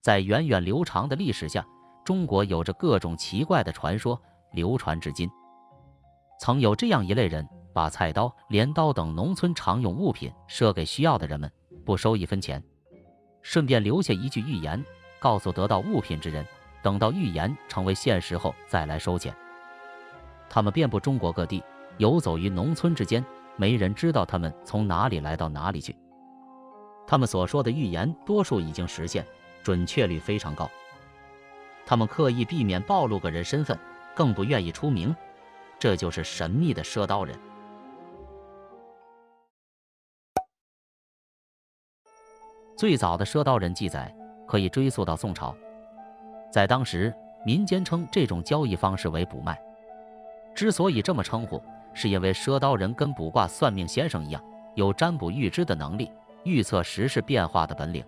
在源远流长的历史下，中国有着各种奇怪的传说，流传至今。曾有这样一类人，把菜刀、镰刀等农村常用物品赊给需要的人们，不收1分钱，顺便留下一句预言，告诉得到物品之人，等到预言成为现实后再来收钱。他们遍布中国各地，游走于农村之间，没人知道他们从哪里来到哪里去。他们所说的预言多数已经实现，准确率非常高。他们刻意避免暴露个人身份，更不愿意出名，这就是神秘的赊刀人。最早的赊刀人记载可以追溯到宋朝，在当时民间称这种交易方式为卜脉。之所以这么称呼，是因为赊刀人跟卜卦算命先生一样，有占卜预知的能力，预测时事变化的本领。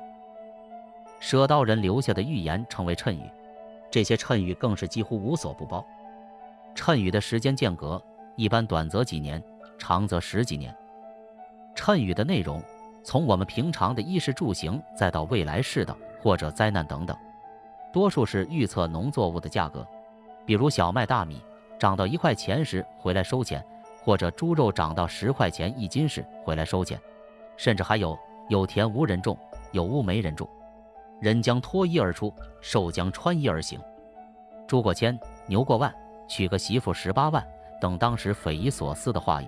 赊刀人留下的预言称为谶语，这些谶语更是几乎无所不包。谶语的时间间隔一般短则几年，长则10几年。谶语的内容从我们平常的衣食住行，再到未来世道或者灾难等等，多数是预测农作物的价格，比如小麦、大米涨到1块钱时回来收钱，或者猪肉涨到10块钱1斤时回来收钱，甚至还有田无人种，有屋没人住，人将脱衣而出，兽将穿衣而行，猪过千，牛过万，娶个媳妇18万等当时匪夷所思的话语，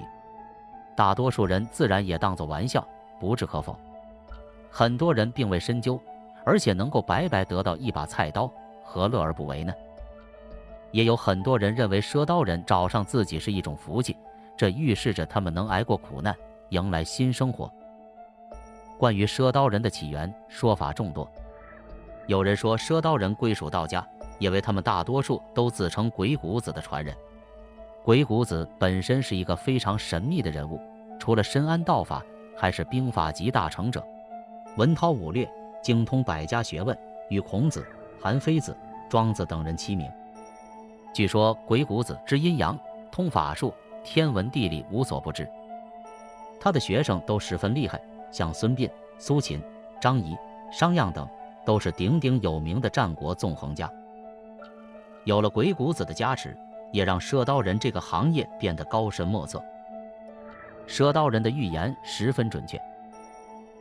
大多数人自然也当作玩笑，不置可否。很多人并未深究，而且能够白白得到一把菜刀，何乐而不为呢？也有很多人认为赊刀人找上自己是一种福气，这预示着他们能挨过苦难，迎来新生活。关于赊刀人的起源，说法众多。有人说赊刀人归属道家，因为他们大多数都自称鬼谷子的传人。鬼谷子本身是一个非常神秘的人物，除了深谙道法，还是兵法集大成者，文韬武略，精通百家学问，与孔子、韩非子、庄子等人齐名。据说鬼谷子知阴阳，通法术，天文地理无所不知。他的学生都十分厉害，像孙膑、苏秦、张仪、商鞅等都是鼎鼎有名的战国纵横家。有了鬼谷子的加持，也让赊刀人这个行业变得高深莫测。赊刀人的预言十分准确。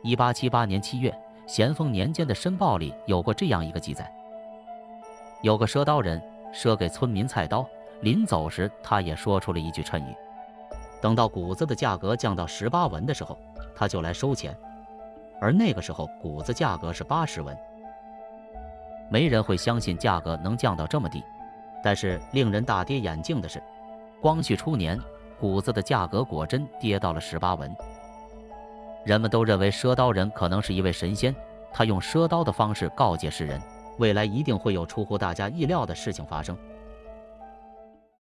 1878年7月，咸丰年间的申报里有过这样一个记载：有个赊刀人赊给村民菜刀，临走时他也说出了一句谶语，等到谷子的价格降到18文的时候，他就来收钱，而那个时候谷子价格是80文。没人会相信价格能降到这么低，但是令人大跌眼镜的是，光绪初年谷子的价格果真跌到了18文。人们都认为赊刀人可能是一位神仙，他用赊刀的方式告诫世人，未来一定会有出乎大家意料的事情发生。